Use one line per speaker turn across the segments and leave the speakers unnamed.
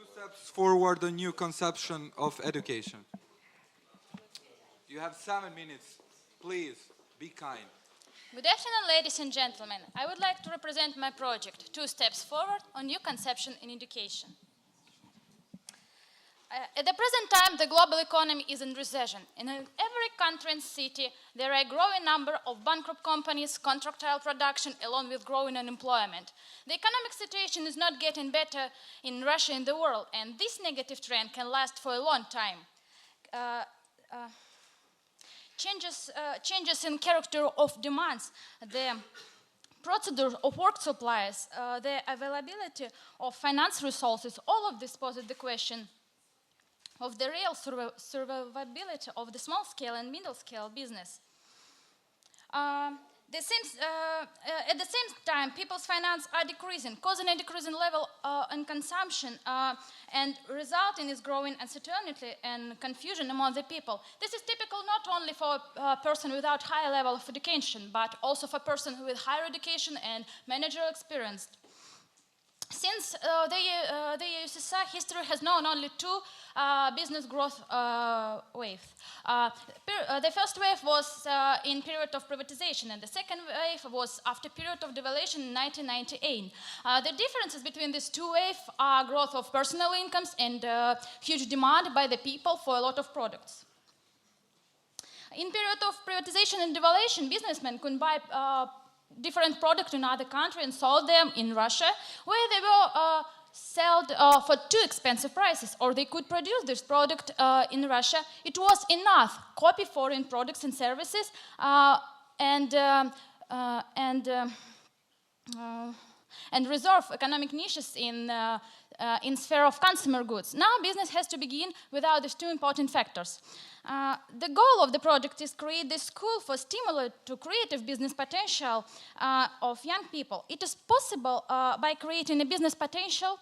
Steps forward a new conception of education. You have 7 minutes. Please, be kind.
Good afternoon, ladies and gentlemen. I would like to represent my project, 2 Steps Forward on New Conception in Education. At the present time, the global economy is in recession. In every country and city, there are a growing number of bankrupt companies, contractile production, along with growing unemployment. The economic situation is not getting better in Russia and the world, and this negative trend can last for a long time. Changes in character of demands, the procedure of work supplies, the availability of finance resources, all of this poses the question of the real survivability of the small-scale and middle-scale business. At the same time, people's finances are decreasing, causing a decreasing level in consumption and resulting in growing uncertainty and confusion among the people. This is typical not only for a person without high level of education, but also for a person with higher education and managerial experience. Since the USSR, history has known only 2 business growth waves. The first wave was in period of privatization, and the second wave was after period of devaluation in 1998. The differences between these 2 waves are growth of personal incomes and huge demand by the people for a lot of products. In period of privatization and devaluation, businessmen could buy different products in other countries and sold them in Russia, where they were sold for too expensive prices, or they could produce this product in Russia. It was enough copy foreign products and services and reserve economic niches in sphere of consumer goods. Now business has to begin without these 2 important factors. The goal of the project is create this school for stimulate to creative business potential of young people. It is possible by creating a business potential.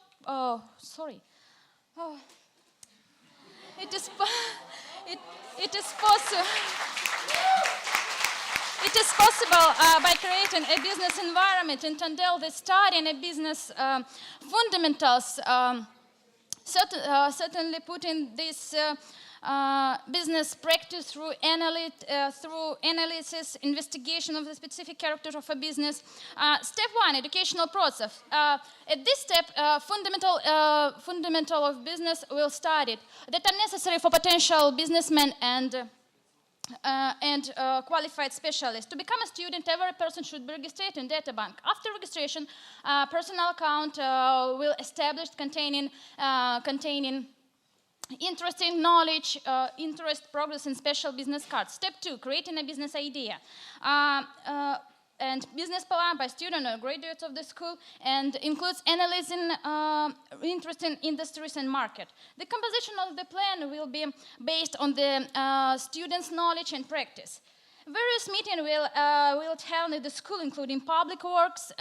It is possible. It is possible by creating a business environment and until the study in a business fundamentals, certainly putting this business practice through analysis, investigation of the specific character of a business. Step 1, educational process. At this step, fundamental of business will studied that are necessary for potential businessmen and qualified specialists. To become a student, every person should be registered in data bank. After registration, personal account will establish containing interesting knowledge, interest, progress, and special business cards. Step 2, creating a business idea. And business plan by student or graduates of the school and includes analyzing interesting industries and market. The composition of the plan will be based on the students' knowledge and practice. Various meetings will held in the school, including public works,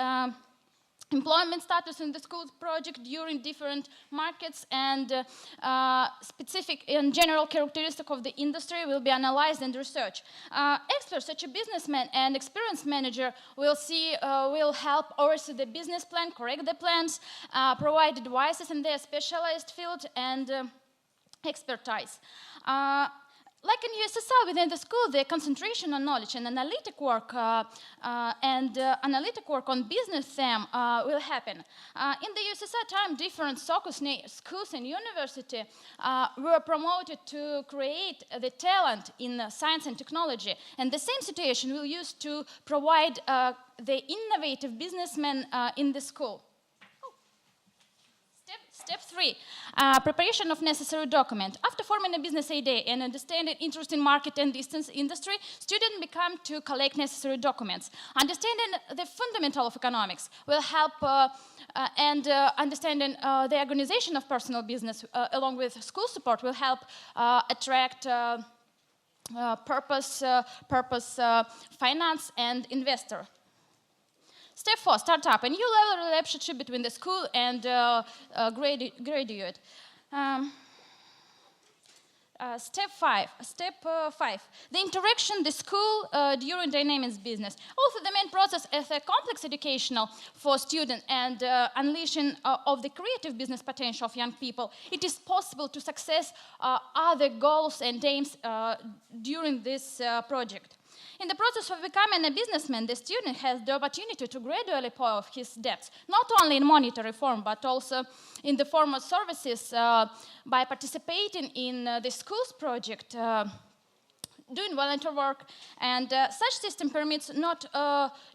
employment status in the school project during different markets, and specific and general characteristics of the industry will be analyzed and researched. Experts such as businessmen and experienced manager will help oversee the business plan, correct the plans, provide advices in their specialized field and expertise. Like in USSR, within the school, the concentration on knowledge and analytic work on business theme will happen. In the USSR time, different schools and universities were promoted to create the talent in science and technology, and the same situation will use to provide the innovative businessmen in the school. Step 3, preparation of necessary document. After forming a business idea and understanding interest in market and distance industry, students become to collect necessary documents. Understanding the fundamental of economics will help and understanding the organization of personal business along with school support will help attract purpose, finance and investor. Step 4, startup, a new level of relationship between the school and graduate. Step five. The interaction, the school during dynamics business. Also, the main process is a complex educational for students and unleashing of the creative business potential of young people. It is possible to success other goals and aims during this project. In the process of becoming a businessman, the student has the opportunity to gradually pay off his debts, not only in monetary form, but also in the form of services by participating in the school's project, doing volunteer work, and such system permits not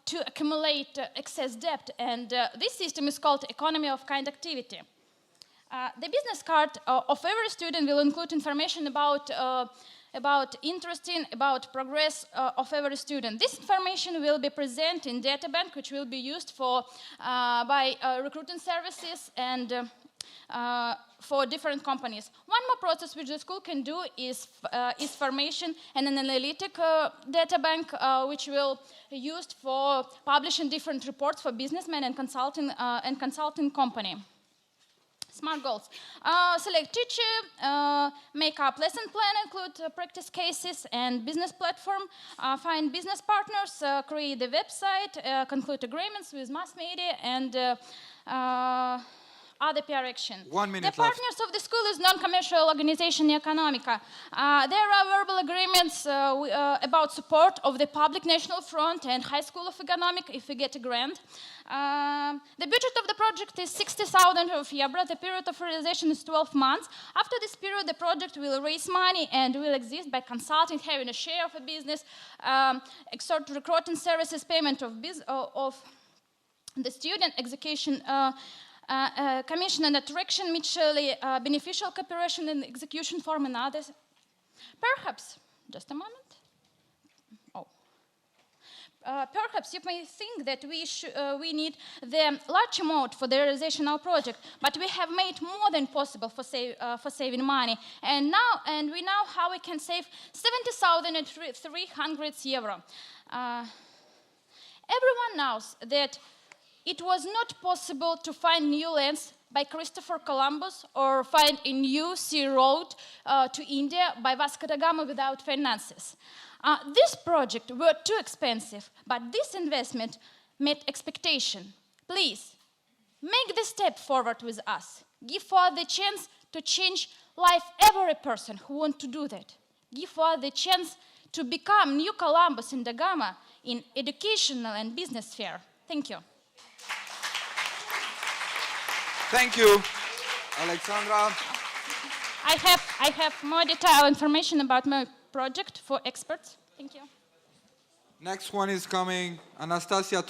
to accumulate excess debt, and this system is called economy of kind activity. The business card of every student will include information about progress of every student. This information will be present in data bank, which will be used for by recruiting services and for different companies. One more process which the school can do is formation and an analytic data bank, which will be used for publishing different reports for businessmen and consulting company. Smart goals. Select teacher, make up lesson plan, include practice cases and business platform, find business partners, create the website, conclude agreements with mass media, and other PR action.
1 minute
The partners of the school is non-commercial organization Economica. There are verbal agreements about support of the Public National Front and High School of Economics if we get a grant. The budget of the project is 60,000 евро. The period of realization is 12 months. After this period, the project will raise money and will exist by consulting, having a share of a business, extort recruiting services, payment of the student, execution, commission and attraction, mutually beneficial cooperation and execution form and others. Perhaps, just a moment. Perhaps you may think that we need the large amount for the realization of our project, but we have made more than possible for saving money. And we know how we can save 70,300 euro. Everyone knows that it was not possible to find new lands by Christopher Columbus or find a new sea road to India by Vasco da Gama without finances. This project were too expensive, but this investment met expectation. Please, make the step forward with us. Give us the chance to change life every person who wants to do that. Give us the chance to become new Columbus and da Gama in educational and business sphere. Thank you.
Thank you, Alexandra.
I have more detailed information about my project for experts. Thank you.
Next one is coming, Anastasia.